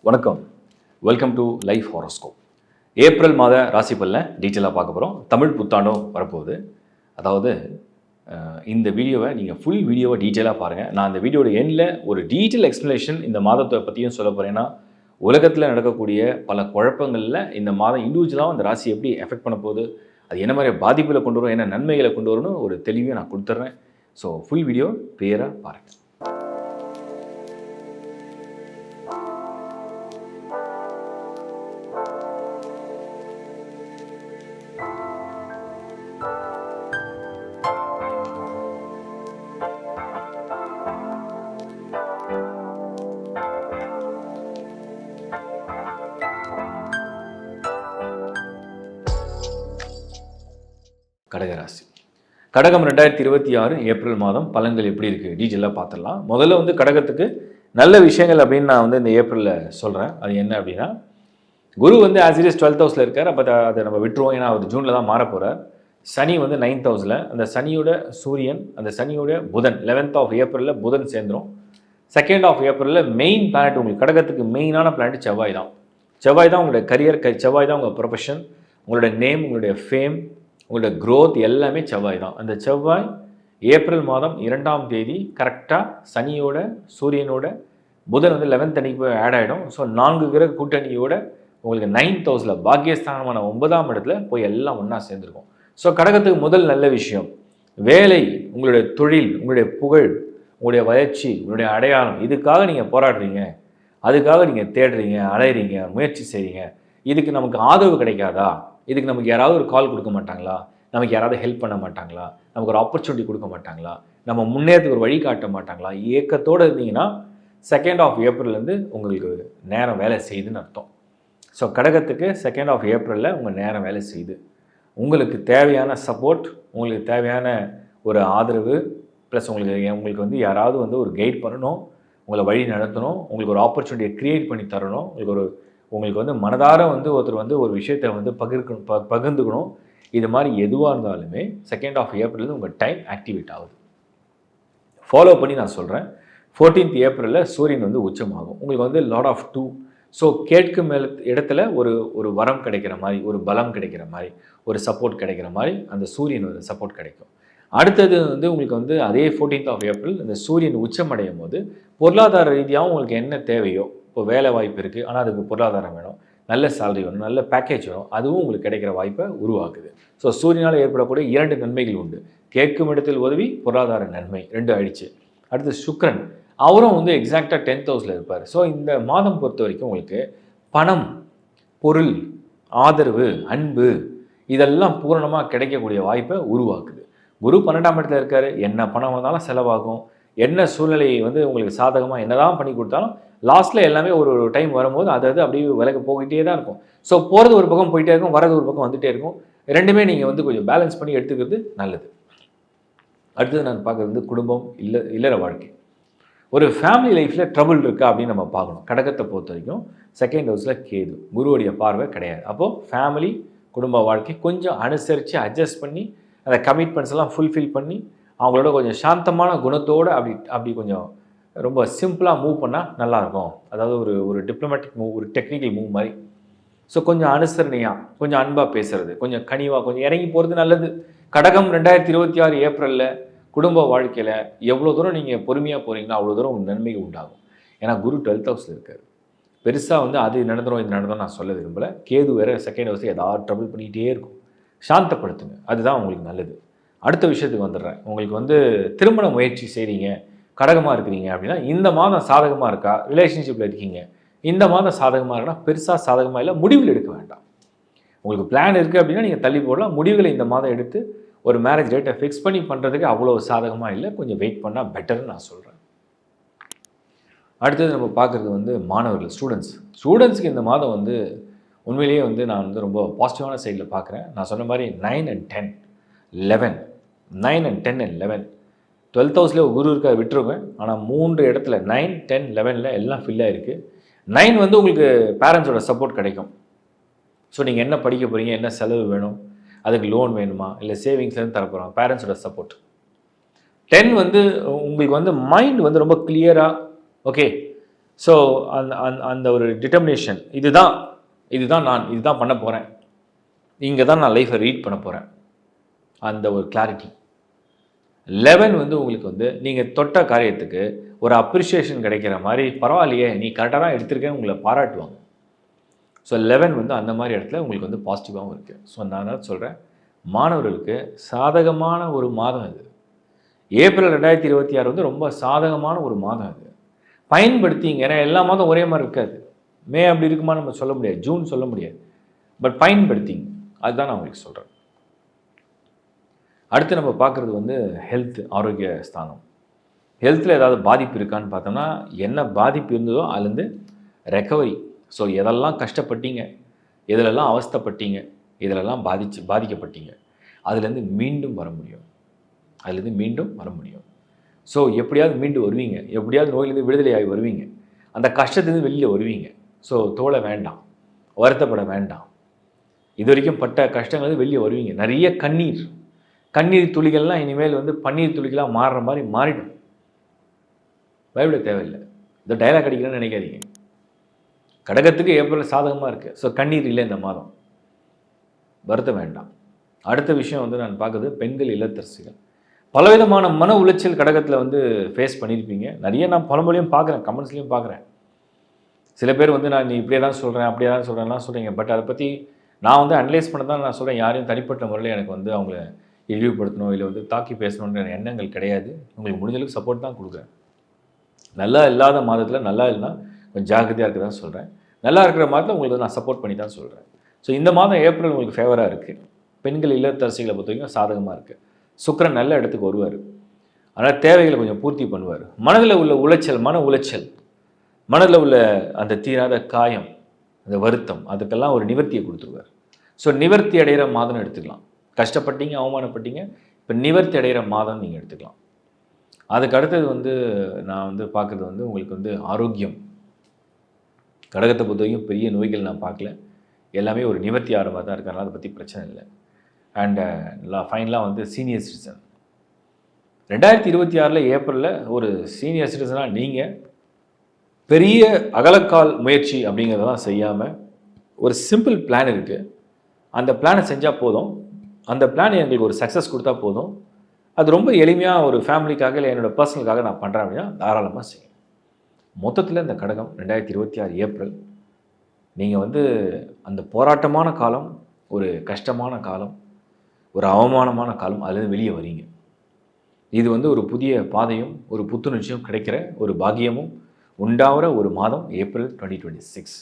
வணக்கம். Welcome to life horoscope. April மாத ராசி பலனை டீட்டெயிலாக பார்க்க போகிறோம். தமிழ் புத்தாண்டும் வரப்போகுது. அதாவது இந்த வீடியோவை நீங்கள் ஃபுல் வீடியோவை டீட்டெயிலாக பாருங்கள். நான் இந்த வீடியோட எண்டில் ஒரு டீட்டெயில் எக்ஸ்ப்ளனேஷன் இந்த மாதத்தை பற்றியும் சொல்ல போகிறேன்னா, உலகத்தில் நடக்கக்கூடிய பல குழப்பங்களில் இந்த மாதம் இண்டிவிஜுவலாக அந்த ராசி எப்படி எஃபெக்ட் பண்ண போகுது, அது என்ன மாதிரி பாதிப்புகளை கொண்டு வரும், என்ன நன்மைகளை கொண்டு வரும்னு ஒரு தெளிவையும் நான் கொடுத்துட்றேன். ஸோ ஃபுல் வீடியோ கிளியராக பாருங்கள். கடகராசி. கடகம் 2026 ஏப்ரல் மாதம் பலன்கள் எப்படி இருக்குது டீட்டெயிலாக பார்த்துடலாம். முதல்ல கடகத்துக்கு நல்ல விஷயங்கள் அப்படின்னு நான் இந்த ஏப்ரலில் சொல்கிறேன். அது என்ன அப்படின்னா, குரு ஆஸ் இட் இஸ் 12th ஹவுஸில் இருக்கார். அப்போ அதை நம்ம விட்டுருவோம், ஏன்னா அவர் ஜூனில் தான் மாற போகிறார். சனி 9th ஹவுஸில், அந்த சனியோட சூரியன், அந்த சனியோட புதன் 11th ஆஃப் ஏப்ரலில் புதன் சேர்ந்துடும். 2nd ஆஃப் ஏப்ரலில் மெயின் பிளானட், உங்களுக்கு கடகத்துக்கு மெயினான பிளானட் செவ்வாய் தான். செவ்வாய் தான் உங்களுடைய கரியர், செவ்வாய் தான் உங்கள் ப்ரொஃபஷன், உங்களுடைய நேம், உங்களுடைய ஃபேம், உங்களோட க்ரோத் எல்லாமே செவ்வாய் தான். அந்த செவ்வாய் ஏப்ரல் மாதம் 2ஆம் தேதி கரெக்டாக சனியோட சூரியனோட புதன் 11th அன்னைக்கு போய் ஆட் ஆகிடும். ஸோ 4 கிரக கூட்டணியோட உங்களுக்கு 9th ஹவுஸில் பாக்கியஸ்தானமான 9ஆம் இடத்துல போய் எல்லாம் ஒன்றா சேர்ந்துருக்கும். ஸோ கடகத்துக்கு முதல் நல்ல விஷயம் வேலை, உங்களுடைய தொழில், உங்களுடைய புகழ், உங்களுடைய வளர்ச்சி, உங்களுடைய அடையாளம், இதுக்காக நீங்கள் போராடுறீங்க, அதுக்காக நீங்கள் தேடுறீங்க, அலையிறீங்க, முயற்சி செய்கிறீங்க. இதுக்கு நமக்கு ஆதரவு கிடைக்காதா, இதுக்கு நமக்கு யாராவது ஒரு கால் கொடுக்க மாட்டாங்களா, நமக்கு யாராவது ஹெல்ப் பண்ண மாட்டாங்களா, நமக்கு ஒரு ஆப்பர்ச்சுனிட்டி கொடுக்க மாட்டாங்களா, நம்ம முன்னேறதுக்கு ஒரு வழி காட்ட மாட்டாங்களா, ஏக்கத்தோடு இருந்தீங்கன்னா 2nd ஆஃப் ஏப்ரல்லேருந்து உங்களுக்கு நேரம் வேலை செய்யுதுன்னு அர்த்தம். ஸோ கடகத்துக்கு 2nd ஆஃப் ஏப்ரலில் உங்கள் நேரம் வேலை செய்யுது. உங்களுக்கு தேவையான சப்போர்ட், உங்களுக்கு தேவையான ஒரு ஆதரவு, ப்ளஸ் உங்களுக்கு யாராவது ஒரு கைட் பண்ணணும், உங்களை வழி நடத்தணும், உங்களுக்கு ஒரு ஆப்பர்ச்சுனிட்டியை க்ரியேட் பண்ணி தரணும், உங்களுக்கு மனதார ஒருத்தர் ஒரு விஷயத்தை பகிர்ந்துக்கணும். இது மாதிரி எதுவாக இருந்தாலுமே 2nd ஆஃப் ஏப்ரல்லேருந்து உங்கள் டைம் ஆக்டிவேட் ஆகுது. ஃபாலோ பண்ணி நான் சொல்கிறேன். 14th ஏப்ரலில் சூரியன் உச்சமாகும். உங்களுக்கு லார்ட் ஆஃப் 2. ஸோ கேட்கும் இடத்துல ஒரு வரம் கிடைக்கிற மாதிரி, ஒரு பலம் கிடைக்கிற மாதிரி, ஒரு சப்போர்ட் கிடைக்கிற மாதிரி அந்த சூரியன் சப்போர்ட் கிடைக்கும். அடுத்தது உங்களுக்கு அதே 14th ஆஃப் ஏப்ரல் இந்த சூரியன் உச்சமடையும் போது பொருளாதார ரீதியாகவும் உங்களுக்கு என்ன தேவையோ, இப்போ வேலை வாய்ப்பு இருக்குது, ஆனால் அதுக்கு பொருளாதாரம் வேணும், நல்ல சேலரி வேணும், நல்ல பேக்கேஜ் வேணும், அதுவும் உங்களுக்கு கிடைக்கிற வாய்ப்பை உருவாக்குது. ஸோ சூரியனால் ஏற்படக்கூடிய 2 நன்மைகள் உண்டு. கேட்கும் இடத்தில் உதவி, பொருளாதார நன்மை 2 ஆயிடுச்சு. அடுத்து சுக்கிரன், அவரும் எக்ஸாக்டாக 10th ஹவுஸில் இருப்பார். ஸோ இந்த மாதம் பொறுத்த வரைக்கும் உங்களுக்கு பணம், பொருள், ஆதரவு, அன்பு இதெல்லாம் பூரணமாக கிடைக்கக்கூடிய வாய்ப்பை உருவாக்குது. குரு 12ஆம் இடத்துல இருக்கார். என்ன பணம் வந்தாலும் செலவாகும், என்ன சூழ்நிலை உங்களுக்கு சாதகமாக என்னதான் பண்ணி கொடுத்தாலும் லாஸ்ட்டில் எல்லாமே ஒரு டைம் வரும்போது அது அப்படியே விலக போகிட்டே தான் இருக்கும். ஸோ போகிறது ஒரு பக்கம் போயிட்டே இருக்கும், வரது ஒரு பக்கம் வந்துகிட்டே இருக்கும். ரெண்டுமே நீங்கள் கொஞ்சம் பேலன்ஸ் பண்ணி எடுத்துக்கிறது நல்லது. அடுத்தது நான் பார்க்குறது குடும்பம், இல்லற வாழ்க்கை. ஒரு ஃபேமிலி லைஃப்பில் ட்ரபிள் இருக்கா அப்படின்னு நம்ம பார்க்கணும். கடகத்தை பொறுத்த வரைக்கும் 2nd ஹவுஸில் கேது, குருவுடைய பார்வை கிடையாது. அப்போது ஃபேமிலி, குடும்ப வாழ்க்கை கொஞ்சம் அனுசரித்து அட்ஜஸ்ட் பண்ணி அந்த கமிட்மெண்ட்ஸ் எல்லாம் ஃபுல்ஃபில் பண்ணி அவங்களோட கொஞ்சம் சாந்தமான குணத்தோடு அப்படி கொஞ்சம் ரொம்ப சிம்பிளாக மூவ் பண்ணால் நல்லாயிருக்கும். அதாவது ஒரு டிப்ளமேட்டிக் மூவ், ஒரு டெக்னிக்கல் மூவ் மாதிரி. ஸோ கொஞ்சம் அனுசரணையாக, கொஞ்சம் அன்பாக பேசுகிறது, கொஞ்சம் கனிவாக, கொஞ்சம் இறங்கி போகிறது நல்லது. கடகம் 2026 ஏப்ரலில் குடும்ப வாழ்க்கையில் எவ்வளோ தூரம் நீங்கள் பொறுமையாக போகிறீங்களோ அவ்வளோ தூரம் உங்களுக்கு நன்மைகள் உண்டாகும். ஏன்னா குரு 12th ஹவுஸில் இருக்கார். பெருசாக அது நடந்துடும் இது நடந்துடும் நான் சொல்ல விரும்பலை. கேது வேறு 2nd ஹவுஸில் ஏதாவது ட்ரபிள் பண்ணிகிட்டே இருக்கும். சாந்தப்படுத்துங்க, அதுதான் உங்களுக்கு நல்லது. அடுத்த விஷயத்துக்கு வந்துடுறேன். உங்களுக்கு திருமண முயற்சி செய்கிறீங்க, கடகமாக இருக்கிறீங்க அப்படின்னா இந்த மாதம் சாதகமாக இருக்கா, ரிலேஷன்ஷிப்பில் இருக்கீங்க, இந்த மாதம் சாதகமாக இருக்குன்னா பெருசாக சாதகமாக இல்லை, முடிவில் எடுக்க வேண்டாம். உங்களுக்கு பிளான் இருக்குது அப்படின்னா நீங்கள் தள்ளி போடலாம். முடிவுகளை இந்த மாதம் எடுத்து ஒரு மேரேஜ் டேட்டை ஃபிக்ஸ் பண்ணி பண்ணுறதுக்கு அவ்வளோ சாதகமாக இல்லை, கொஞ்சம் வெயிட் பண்ணால் பெட்டர்னு நான் சொல்கிறேன். அடுத்தது நம்ம பார்க்குறது மாணவர்கள், ஸ்டூடெண்ட்ஸுக்கு இந்த மாதம் உண்மையிலேயே நான் ரொம்ப பாசிட்டிவான சைடில் பார்க்குறேன். நான் சொன்ன மாதிரி 9 and 10, 11, 9 and 10 and 11 12th ஹவுஸில் குரு இருக்க விட்டுருவேன். ஆனால் 3 இடத்துல 9, 10, 11 எல்லாம் ஃபில்லாக இருக்குது. 9 உங்களுக்கு பேரண்ட்ஸோட சப்போர்ட் கிடைக்கும். ஸோ நீங்கள் என்ன படிக்க போகிறீங்க, என்ன செலவு வேணும், அதுக்கு லோன் வேணுமா, இல்லை சேவிங்ஸ்லேருந்து தரப்போகிறோம், பேரண்ட்ஸோட சப்போர்ட். 10 உங்களுக்கு மைண்ட் ரொம்ப கிளியராக, ஓகே ஸோ அந்த அந்த அந்த ஒரு டிட்டர்மினேஷன், இதுதான் இதுதான் பண்ண போகிறேன், இங்கே தான் நான் லைஃப்பை ரீட் பண்ண போகிறேன், அந்த ஒரு கிளாரிட்டி. 11 வந்து உங்களுக்கு வந்து நீங்கள் தொட்ட காரியத்துக்கு ஒரு அப்ரிஷியேஷன் கிடைக்கிற மாதிரி, பரவாயில்லையே நீ கரெக்டாக தான் எடுத்திருக்கேன்னு உங்களை பாராட்டுவாங்க. ஸோ 11 வந்து அந்த மாதிரி இடத்துல உங்களுக்கு வந்து பாசிட்டிவாகவும் இருக்குது. ஸோ நான் தான் சொல்கிறேன், மாணவர்களுக்கு சாதகமான ஒரு மாதம் இது. ஏப்ரல் 2026 வந்து ரொம்ப சாதகமான ஒரு மாதம் இது. பயன்படுத்திங்க. ஏன்னா எல்லா மாதம் ஒரே மாதிரி இருக்காது. மே அப்படி இருக்குமா நம்ம சொல்ல முடியாது, ஜூன் சொல்ல முடியாது. பட் பயன்படுத்திங்க, அதுதான் நான் உங்களுக்கு சொல்கிறேன். அடுத்து நம்ம பார்க்குறது வந்து ஹெல்த், ஆரோக்கிய ஸ்தானம். ஹெல்த்தில் ஏதாவது பாதிப்பு இருக்கான்னு பார்த்தோம்னா, என்ன பாதிப்பு இருந்ததோ அதுலேருந்து ரெக்கவரி. ஸோ எதெல்லாம் கஷ்டப்பட்டீங்க, எதிலெல்லாம் அவஸ்தைப்பட்டீங்க, இதிலெல்லாம் பாதிக்கப்பட்டீங்க, அதுலேருந்து மீண்டும் வர முடியும். ஸோ எப்படியாவது மீண்டு வருவீங்க, எப்படியாவது நோயிலேருந்து விடுதலையாகி வருவீங்க, அந்த கஷ்டத்துலேருந்து வெளியில் வருவீங்க. ஸோ தோலை வேண்டாம், வருத்தப்பட வேண்டாம். இது வரைக்கும் பட்ட கஷ்டங்கள் வெளியே வருவீங்க. நிறைய கண்ணீர் துளிகள்லாம் இனிமேல் வந்து பன்னீர் துளிகளாக மாறுற மாதிரி மாறிடும். பயப்பட தேவையில்லை. இந்த டைலாக் அடிக்கிறேன்னு நினைக்காதீங்க. கடகத்துக்கு ஏப்ரல் சாதகமாக இருக்குது. ஸோ கண்ணீர் இல்லை இந்த மாதம், வருத்த வேண்டாம். அடுத்த விஷயம் வந்து நான் பார்க்குறது பெண்கள் இல்லத்தரசிகள். பலவிதமான மன உளைச்சல் கடகத்தில் வந்து ஃபேஸ் பண்ணியிருப்பீங்க. நிறைய நான் பழமொழியும் பார்க்குறேன், கமெண்ட்ஸ்லையும் பார்க்குறேன். சில பேர் வந்து நான் நீ இப்படியே தான் சொல்கிறேன், அப்படியே தான் சொல்கிறேன்லாம் சொல்கிறீங்க. பட் அதை பற்றி நான் வந்து அனலைஸ் பண்ண தான் நான் சொல்கிறேன். யாரையும் தனிப்பட்ட முறையில் எனக்கு வந்து அவங்கள இழிவுபடுத்தணும், இல்லை வந்து தாக்கி பேசணுன்ற எண்ணங்கள் கிடையாது. உங்களுக்கு முடிஞ்சளவுக்கு சப்போர்ட் தான் கொடுக்குறேன். நல்லா இல்லாத மாதத்தில் நல்லா இல்லைன்னா கொஞ்சம் ஜாகிரதையாக இருக்க தான் சொல்கிறேன். நல்லா இருக்கிற மாதத்தில் உங்களுக்கு நான் சப்போர்ட் பண்ணி தான் சொல்கிறேன். ஸோ இந்த மாதம் ஏப்ரல் உங்களுக்கு ஃபேவராக இருக்குது. பெண்கள் இல்லத்தரசிகளை பொறுத்த வரைக்கும் சாதகமாக இருக்குது. சுக்கிரன் நல்ல இடத்துக்கு வருவார். அதனால் தேவைகளை கொஞ்சம் பூர்த்தி பண்ணுவார். மனதில் உள்ள மன உளைச்சல், மனதில் உள்ள அந்த தீராத காயம், அந்த வருத்தம், அதுக்கெல்லாம் ஒரு நிவர்த்தியை கொடுத்துருவார். ஸோ நிவர்த்தி அடைகிற மாதம்னு எடுத்துக்கலாம். கஷ்டப்பட்டீங்க, அவமானப்பட்டீங்க, இப்போ நிவர்த்தி அடைகிற மாதம் நீங்கள் எடுத்துக்கலாம். அதுக்கு அடுத்தது வந்து நான் வந்து பார்க்குறது வந்து உங்களுக்கு வந்து ஆரோக்கியம். கடகத்தை பொறுத்த வரைக்கும் பெரிய நோய்கள் நான் பார்க்கல. எல்லாமே ஒரு நிவர்த்தி ஆரமாக தான் இருக்கிறனால அதை பற்றி பிரச்சனை இல்லை. அண்ட் ஃபைனலாக வந்து சீனியர் சிட்டிசன். 2026 ஏப்ரலில் ஒரு சீனியர் சிட்டிசனாக நீங்கள் பெரிய அகலக்கால் முயற்சி அப்படிங்கிறதெல்லாம் செய்யாமல் ஒரு சிம்பிள் பிளான் இருக்குது. அந்த பிளானை செஞ்சால் போதும். அந்த பிளான் எங்களுக்கு ஒரு சக்ஸஸ் கொடுத்தா போதும். அது ரொம்ப எளிமையாக ஒரு ஃபேமிலிக்காக இல்லை என்னோடய பர்சனலுக்காக நான் பண்ணுறேன் அப்படின்னா தாராளமாக செய்யும். மொத்தத்தில் இந்த கடகம் 2026 ஏப்ரல் நீங்கள் வந்து அந்த போராட்டமான காலம், ஒரு கஷ்டமான காலம், ஒரு அவமானமான காலம், அதுலேருந்து வெளியே வரீங்க. இது வந்து ஒரு புதிய பாதையும் ஒரு புத்துணர்ச்சியும் கிடைக்கிற ஒரு பாக்கியமும் உண்டாகிற ஒரு மாதம் ஏப்ரல் 2026.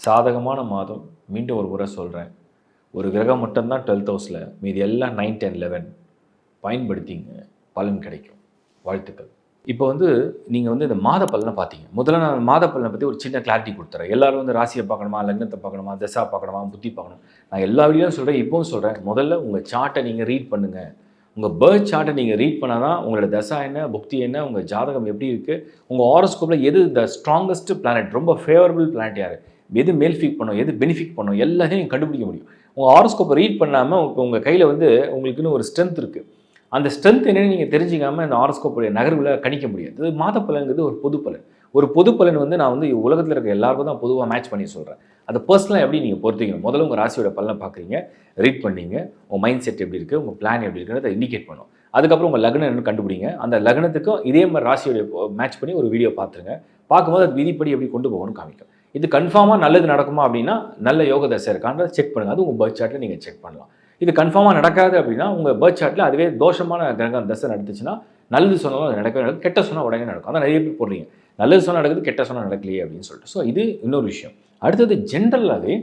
சாதகமான மாதம். மீண்டும் ஒரு முறை சொல்கிறேன், ஒரு கிரகம் மட்டும்தான் 12th ஹவுஸில், மீது எல்லாம் 9, 10, 11 பயன்படுத்திங்க, பலன் கிடைக்கும். வாழ்த்துக்கள். இப்போ வந்து நீங்கள் வந்து இந்த மாத பலனை பார்த்தீங்க. முதல்ல நான் மாத பலனை பற்றி ஒரு சின்ன கிளாரிட்டி கொடுத்துறேன். எல்லோரும் வந்து ராசியை பார்க்கணுமா, லக்னத்தை பார்க்கணுமா, தசா பார்க்கணுமா, புத்தி பார்க்கணும், நான் எல்லா வீடியோவும் சொல்கிறேன், இப்போவும் சொல்கிறேன். முதல்ல உங்கள் சார்ட்டை நீங்கள் ரீட் பண்ணுங்கள். உங்கள் பேர்த் சார்ட்டை நீங்கள் ரீட் பண்ணால் தான் உங்களோட தசா என்ன, புக்தி என்ன, உங்கள் ஜாதகம் எப்படி இருக்குது, உங்கள் ஹாரோஸ்கோப்பில் எது த ஸ்ட்ராங்கஸ்ட் பிளானட், ரொம்ப ஃபேவரபிள் பிளானட் யார், எது மேல்ஃபிக் பண்ணும், எது பெனிஃபிட் பண்ணும், எல்லாத்தையும் நீங்கள் கண்டுபிடிக்க முடியும். உங்கள் ஹாரோஸ்கோப்பை ரீட் பண்ணாமல் உங்கள் கையில் வந்து உங்களுக்குன்னு ஒரு ஸ்ட்ரென்த் இருக்குது. அந்த ஸ்ட்ரென்த் என்னென்னு நீங்கள் தெரிஞ்சிக்காமல் இந்த ஹாரோஸ்கோப்புடைய நகர்வில் கணிக்க முடியாது. இது மாத பலன்கிறது ஒரு பொது பலன். ஒரு பொது பலன் வந்து நான் வந்து உலகத்தில் இருக்க எல்லாருக்கும் தான் பொதுவாக மேட்ச் பண்ணி சொல்கிறேன். அதை பர்சனலாக எப்படி நீங்கள் பொறுத்திக்கணும். முதல்ல உங்கள் ராசியோட பலனை பார்க்குறீங்க, ரீட் பண்ணீங்க, உங்கள் மைண்ட் செட் எப்படி இருக்குது, உங்கள் பிளான் எப்படி இருக்குன்னு இண்டிகேட் பண்ணும். அதுக்கப்புறம் உங்கள் லக்னம் என்னன்னு கண்டுபிடிங்க. அந்த லக்னத்துக்கும் இதே மாதிரி ராசியோட மேட்ச் பண்ணி ஒரு வீடியோ பார்த்துருங்க. பார்க்கும்போது அது விதிப்படி எப்படி கொண்டு போகணும்னு காமிக்கும். இது கன்ஃபார்மாக நல்லது நடக்குமா அப்படின்னா நல்ல யோக தசை இருக்கான்றதை செக் பண்ணுங்கள். அது உங்கள் பர்த் சார்ட்டில் நீங்கள் செக் பண்ணலாம். இது கன்ஃபார்மாக நடக்காது அப்படின்னா உங்கள் பர்த் சார்ட்டில் அதுவே தோஷமான கிரகம் தசை நடந்துச்சுன்னா நல்லது சொன்னாலும் அது நடக்கவே நடக்கும், கெட்ட சொன்னால் உடனே நடக்கும். அதான் நிறைய பேர் போடுறீங்க, நல்லது சொன்னால் நடக்குது, கெட்ட சொன்னால் நடக்கலையே அப்படின்னு சொல்லிட்டு. ஸோ இது இன்னொரு விஷயம். அடுத்தது ஜென்ரலாகவே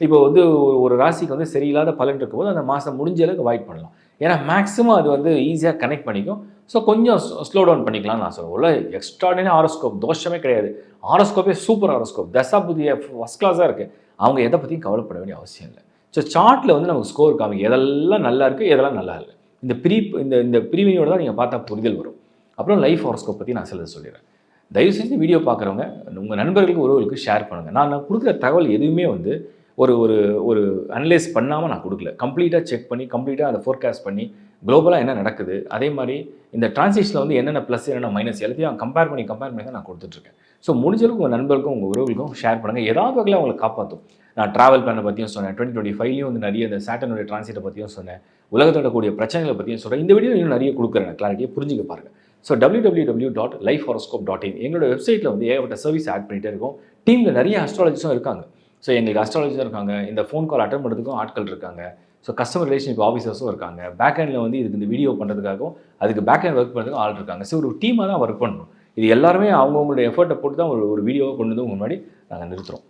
இப்போ வந்து ஒரு ராசிக்கு வந்து சரியில்லாத பலன் இருக்கும்போது அந்த மாதம் முடிஞ்ச அளவுக்கு அவாய்ட் பண்ணலாம். ஏன்னா மேக்ஸிமம் அது வந்து ஈஸியாக கனெக்ட் பண்ணிக்கும். ஸோ கொஞ்சம் ஸ்லோ டவுன் பண்ணிக்கலாம்னு நான் சொல்லுவேன். உள்ள எக்ஸ்ட்ராடினரி ஹாரோஸ்கோப் தோஷமே கிடையாது. ஹாரோஸ்கோப்பே சூப்பர் ஹாரோஸ்கோப், தசா புதிய ஃபஸ்ட் கிளாஸாக இருக்குது. அவங்க எதை பற்றியும் கவலைப்பட வேண்டிய அவசியம் இல்லை. ஸோ சார்ட்டில் வந்து நமக்கு ஸ்கோர் காமிக்கும், எதெல்லாம் நல்லா இருக்குது, எதெல்லாம் நல்லா இல்லை. இந்த பிரிவினையோடு தான் நீங்கள் பார்த்தா புரிதல் வரும். அப்புறம் லைஃப் ஹாரோஸ்கோப் பற்றி நான் சிலது சொல்லிடுறேன். தயவு செஞ்சு வீடியோ பார்க்குறவங்க உங்கள் நண்பர்களுக்கு ஒருவருக்கு ஷேர் பண்ணுங்கள். நான் கொடுக்குற தகவல் எதுவுமே வந்து ஒரு ஒரு ஒரு அனலைஸ் பண்ணாமல் நான் கொடுக்கல. கம்ப்ளீட்டாக செக் பண்ணி, கம்ப்ளீட்டாக அதை ஃபோர்காஸ்ட் பண்ணி, குளோபலாக என்ன நடக்குது, அதே மாதிரி இந்த டிரான்சிஷனில் வந்து என்னென்ன ப்ளஸ் என்னென்ன மைனஸ் எல்லாத்தையும் கம்பேர் பண்ணி தான் நான் கொடுத்துட்ருக்கேன். ஸோ முடிஞ்சளவுக்கு உங்கள் நண்பர்களுக்கும் உங்கள் உறவுகளுக்கும் ஷேர் பண்ணுங்கள். ஏதாவது வகையில் அவங்களை காப்பாற்றும். நான் ட்ராவல் பிளானை பற்றியும் சொன்னேன், 2025லேயும் வந்து நிறைய இந்த சேட்டனுடைய டிரான்சிட்டை பற்றியும் சொன்னேன், உலகத்தோட கூடிய பிரச்சனைகளை பற்றியும் சொல்கிறேன். இந்த வீடியோ இன்னும் நிறைய கொடுக்குறேன், கிளாரிட்டியை புரிஞ்சுக்க பாருங்கள். ஸோ www.lifehoroscope.in எங்களோட வெப்சைட்டில் வந்து ஏகப்பட்ட சர்வீஸ் ஆட் பண்ணிகிட்டே இருக்கும். டீமில் நிறைய அஸ்ட்ராலஜிஸும் இருக்காங்க. ஸோ எங்களுக்கு அஸ்ட்ராலஜிஸும் இருக்காங்க, இந்த ஃபோன் கால் அட்டன் பண்ணுறதுக்கும் ஆட்கள் இருக்காங்க, ஸோ கஸ்டமர் ரிலேஷன்ஷிப் ஆஃபீஸர்ஸும் இருக்காங்க, பேக் ஹேண்டில் வந்து இதுக்கு இந்த வீடியோ பண்ணுறதுக்காகவும் அதுக்கு பேக் ஹேண்ட் ஒர்க் பண்ணுறதுக்கும் ஆள் இருக்காங்க. ஸோ ஒரு டீமாக தான் ஒர்க் பண்ணணும். இது எல்லாருமே அவங்கவுங்களுடைய எஃபர்ட்டை போட்டு தான் ஒரு வீடியோவை கொண்டு வந்து உங்கள் முன்னாடி நாங்கள் நிறுத்துகிறோம்.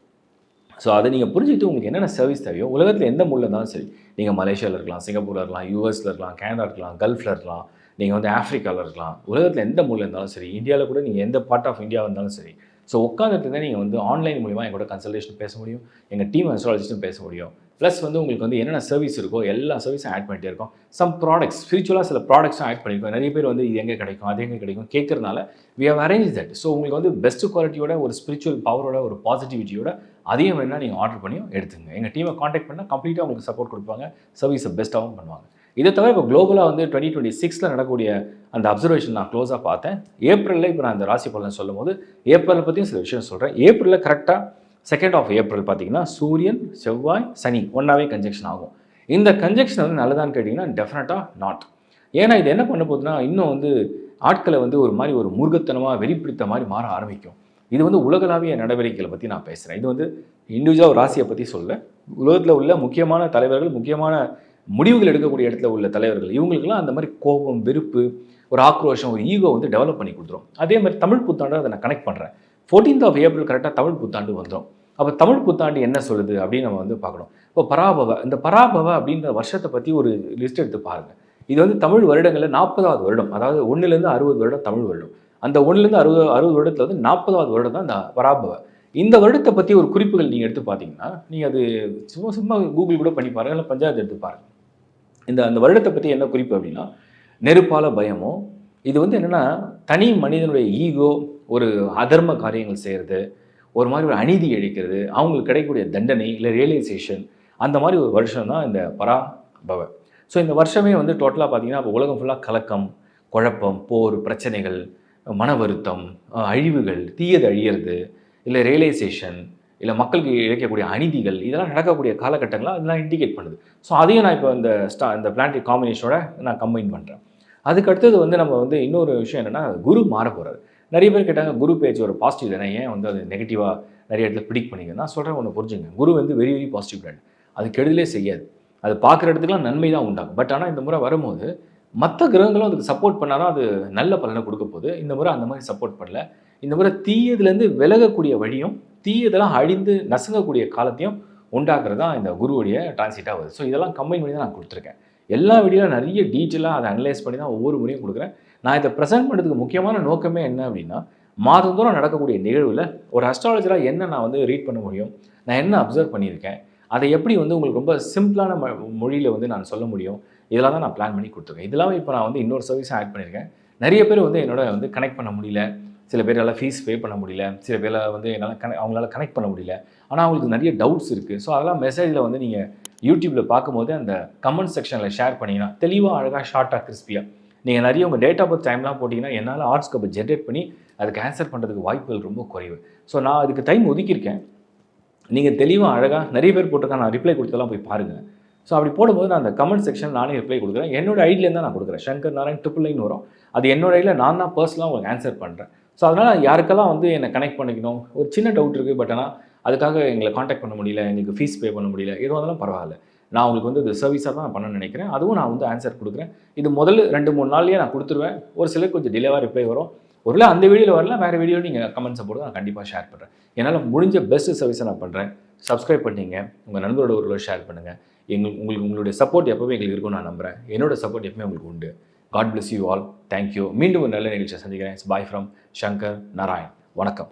ஸோ அதை நீங்கள் புரிஞ்சுக்கிட்டு உங்களுக்கு என்னென்ன சர்வீஸ் தேவையோ உலகத்தில் எந்த மூலையில் இருந்தாலும் சரி, நீங்கள் மலேசியாவில் இருக்கலாம், சிங்கப்பூரில் இருக்கலாம், யூஎஸில் இருக்கலாம், கனடா இருக்கலாம், கல்ஃபில் இருக்கலாம், நீங்கள் வந்து ஆஃப்ரிக்காவில் இருக்கலாம், உலகத்தில் எந்த மூலையில் இருந்தாலும் சரி, இந்தியாவில் கூட நீங்கள் எந்த பார்ட் ஆஃப் இந்தியா இருந்தாலும் சரி, ஸோ உட்காந்துட்டு தான் நீங்கள் வந்து ஆன்லைன் மூலிமா எங்களோட கன்சல்டேஷன் பேச முடியும், எங்கள் டீம் அஸ்ட்ராலஜிஸ்ட்டும் பேச முடியும். ப்ளஸ் வந்து உங்களுக்கு வந்து என்னென்ன சர்வீஸ் இருக்கோ எல்லா சர்வீஸும் ஆட் பண்ணிட்டே இருக்கோம். சம் ப்ராடக்ட்ஸ் ஸ்பிரிச்சுவலாக சில ப்ராடக்ட்ஸும் ஆட் பண்ணியிருக்கோம். நிறைய பேர் வந்து இது எங்கே கிடைக்கும், அது எங்கே கிடைக்கும் கேட்கறதுனால we have arrange that. So உங்களுக்கு வந்து பெஸ்ட் குவாலிட்டியோட ஒரு ஸ்பிரிச்சுவல் பவரோட ஒரு பாசிட்டிவிட்டியோட அதையும் வேணால் நீங்கள் ஆர்டர் பண்ணியும் எடுத்துங்க. எங்கள் டீமை காண்டாக்ட் பண்ணால் கம்ப்ளீட்டாக உங்களுக்கு சப்போர்ட் கொடுப்பாங்க, சர்வீஸை பெஸ்ட்டாகவும் பண்ணுவாங்க. இதை தவிர இப்போ குளோபலாக வந்து 2026 நடக்கக்கூடிய அந்த அப்சர்வேஷன் நான் க்ளோஸாக பார்த்தேன். ஏப்ரலில் இப்போ நான் அந்த ராசி பலன் சொல்லும் போது ஏப்ரலை பற்றியும் சில விஷயம் சொல்கிறேன். ஏப்ரலில் கரெக்டாக 2nd of April பார்த்தீங்கன்னா சூரியன், செவ்வாய், சனி ஒன்றாவே கன்ஜெக்ஷன் ஆகும். இந்த கன்ஜெக்ஷன் வந்து நல்லதான்னு கேட்டிங்கன்னா டெஃபினட்டாக நாட். ஏன்னா இது என்ன பண்ண போகுதுன்னா இன்னும் வந்து ஆட்களை வந்து ஒரு மாதிரி ஒரு மூர்க்கத்தனமாக வெறிப்பிடித்த மாதிரி மாற ஆரம்பிக்கும். இது வந்து உலகளாவிய நடவடிக்கைகளை பற்றி நான் பேசுகிறேன். இது வந்து இண்டிவிஜுவல் ராசியை பற்றி சொல்ல, உலகத்தில் உள்ள முக்கியமான தலைவர்கள், முக்கியமான முடிவுகள் எடுக்கக்கூடிய இடத்துல உள்ள தலைவர்கள், இவங்களுக்கெல்லாம் அந்த மாதிரி கோபம், வெறுப்பு, ஒரு ஆக்ரோஷம், ஒரு ஈகோ வந்து டெவலப் பண்ணி கொடுத்துரும். அதே மாதிரி தமிழ் புத்தாண்டை அதை நான் கனெக்ட் பண்ணுறேன். 14th of April கரெக்டாக தமிழ் புத்தாண்டு வந்துடும். அப்போ தமிழ் புத்தாண்டு என்ன சொல்லுது அப்படின்னு நம்ம வந்து பார்க்கணும். இப்போ பராபவ, இந்த பராபவ அப்படின்ற வருஷத்தை பற்றி ஒரு லிஸ்ட் எடுத்து பாருங்கள். இது வந்து தமிழ் வருடங்களில் 40வது வருடம், அதாவது 1லேருந்து 60 வருடம் தமிழ் வருடம். அந்த 1லேருந்து 60 வருடத்தில் வந்து 40வது வருடம் தான் இந்த பராபவ. இந்த வருடத்தை பற்றி ஒரு குறிப்புகள் நீங்கள் எடுத்து பார்த்தீங்கன்னா, நீங்கள் அது சும்மா கூகுள் கூட பண்ணி பாருங்கள், இல்லை பஞ்சாயத்து எடுத்து பாருங்கள். அந்த வருடத்தை பற்றி என்ன குறிப்பு அப்படின்னா, நெருப்பால பயமோ, இது வந்து என்னென்னா தனி மனிதனுடைய ஈகோ, ஒரு அதர்ம காரியங்கள் செய்கிறது, ஒரு மாதிரி ஒரு அநீதி இழைக்கிறது, அவங்களுக்கு கிடைக்கக்கூடிய தண்டனை இல்லை ரியலைசேஷன், அந்த மாதிரி ஒரு வருஷம் தான் இந்த பராபவ. ஸோ இந்த வருஷமே வந்து டோட்டலாக பார்த்தீங்கன்னா இப்போ உலகம் ஃபுல்லாக கலக்கம், குழப்பம், போர், பிரச்சனைகள், மன வருத்தம், அழிவுகள், தீயது அழியிறது, இல்லை ரியலைசேஷன், இல்லை மக்களுக்கு இழைக்கக்கூடிய அநீதிகள், இதெல்லாம் நடக்கக்கூடிய காலகட்டங்களாக அதெல்லாம் இண்டிகேட் பண்ணுது. ஸோ அதையும் நான் இப்போ இந்த பிளானட்டரி காம்பினேஷனோட நான் கம்பைன் பண்ணுறேன். அதுக்கு அடுத்தது வந்து நம்ம வந்து இன்னொரு விஷயம் என்னென்னா குரு மாற போகிறாரு. நிறைய பேர் கேட்டாங்க குரு பேஜ் ஒரு பாசிட்டிவ் தானே, ஏன் வந்து அது நெகட்டிவாக நிறைய இடத்துல ப்ரிடிக்ட் பண்ணிங்க. நான் சொல்கிறேன் ஒன்று புரிஞ்சுங்க, குரு வந்து வெரி வெரி பாசிட்டிவ் பிளான். அது கெடுதலே செய்யாது, அது பார்க்குற இடத்துக்குலாம் நன்மை தான் உண்டாகும். பட் ஆனால் இந்த முறை வரும்போது மற்ற கிரகங்களும் அதுக்கு சப்போர்ட் பண்ணாலும் அது நல்ல பலனை கொடுக்க போகுது. இந்த முறை அந்த மாதிரி சப்போர்ட் பண்ணல. இந்த முறை தீயதுலேருந்து விலகக்கூடிய வழியும், தீயதெல்லாம் அழிந்து நசுங்கக்கூடிய காலத்தையும் உண்டாக்குறது தான் இந்த குருவுடைய டிரான்சிட்டாக வருது. ஸோ இதெல்லாம் கம்பைன் பண்ணி தான் நான் கொடுத்துருக்கேன். எல்லா வீடியோவில் நிறைய டீட்டெயிலாக அதை அனலைஸ் பண்ணி தான் ஒவ்வொரு முறையும் கொடுக்குறேன். நான் இதை ப்ரெசென்ட் பண்ணுறதுக்கு முக்கியமான நோக்கமே என்ன அப்படின்னா, மாதந்தோறும் நடக்கக்கூடிய நிகழ்வில் ஒரு அஸ்ட்ராலஜராக என்ன நான் வந்து ரீட் பண்ண முடியும், நான் என்ன அப்சர்வ் பண்ணியிருக்கேன், அதை எப்படி வந்து உங்களுக்கு ரொம்ப சிம்பிளான மொழியில் வந்து நான் சொல்ல முடியும், இதெல்லாம் தான் நான் பிளான் பண்ணி கொடுத்துருக்கேன். இதெல்லாம் இப்போ நான் வந்து இன்னொரு சர்வீஸாக ஆட் பண்ணியிருக்கேன். நிறைய பேர் வந்து என்னோட வந்து கனெக்ட் பண்ண முடியல, சில பேரால் ஃபீஸ் பே பண்ண முடியல, சில பேரால் வந்து என்னால் அவங்களால கனெக்ட் பண்ண முடியல. ஆனால் அவங்களுக்கு நிறைய டவுட்ஸ் இருக்குது. ஸோ அதெல்லாம் மெசேஜில் வந்து நீங்கள் யூடியூப்பில் பார்க்கும்போது அந்த கமெண்ட் செக்ஷனில் ஷேர் பண்ணிங்கன்னா தெளிவாக, அழகாக, ஷார்ட்டாக, கிறிஸ்பியாக நீங்கள் நிறைய உங்கள் டேட் ஆஃப் பர்த் டைம்லாம் போட்டிங்கன்னா என்னால் ஆர்ட்ஸ்கப்பை ஜென்ரேட் பண்ணி அதுக்கு ஆன்சர் பண்ணுறதுக்கு வாய்ப்புகள் ரொம்ப குறைவு. ஸோ நான் அதுக்கு டைம் ஒதுக்கியிருக்கேன். நீங்கள் தெளிவாக, அழகாக நிறைய பேர் போட்டிருக்கேன், நான் ரிப்ளை கொடுத்தெல்லாம் போய் பாருங்கள். ஸோ அப்படி போடும்போது நான் அந்த கமெண்ட் செக்ஷன் நானே ரிப்ளை கொடுக்குறேன். என்னோட ஐடியிலேருந்து தான் நான் கொடுக்குறேன். சங்கர் நாராயண் 999 வரும். அது என்னோட ஐடியில் நான் தான் பர்சனலாக உங்களுக்கு ஆன்சர் பண்ணுறேன். ஸோ அதனால் யாருக்கெல்லாம் வந்து என்னை கனெக்ட் பண்ணிக்கணும், ஒரு சின்ன டவுட் இருக்குது, பட் ஆனால் அதுக்காக எங்களை காண்டாக்ட் பண்ண முடியல, எங்களுக்கு ஃபீஸ் பே பண்ண முடியல, எதுவாக இருந்தாலும் பரவாயில்ல, நான் உங்களுக்கு வந்து இது சர்வீஸாக தான் பண்ண நினைக்கிறேன். அதுவும் நான் வந்து ஆன்சர் கொடுக்குறேன். இது முதல்ல 2-3 நாள்லேயே நான் கொடுத்துருவேன். ஒரு சிலர் கொஞ்சம் டிலேவாக ரிப்ளை வரும். ஒருவேளை அந்த வீடியோவில் வரல, வேறு வீடியோவில் நீங்கள் கமெண்ட்ஸை போட்டு நான் கண்டிப்பாக ஷேர் பண்ணுறேன். என்னால் முடிஞ்ச பெஸ்ட்டு சர்வீஸை நான் பண்ணுறேன். சப்ஸ்கிரைப் பண்ணிங்க, உங்கள் நண்பரோட ஒரு ஷேர் பண்ணுங்கள். உங்களுக்கு உங்களுடைய சப்போர்ட் எப்போவே எங்களுக்கு இருக்கும்னு நான் நம்புகிறேன். என்னோட சப்போர்ட் எப்பவுமே உங்களுக்கு உண்டு. God bless you all. Thank you. மீண்டும் ஒரு நல்ல நிகழ்ச்சியை சந்திக்கிறேன். Bye from Shankar Narayan. வணக்கம்.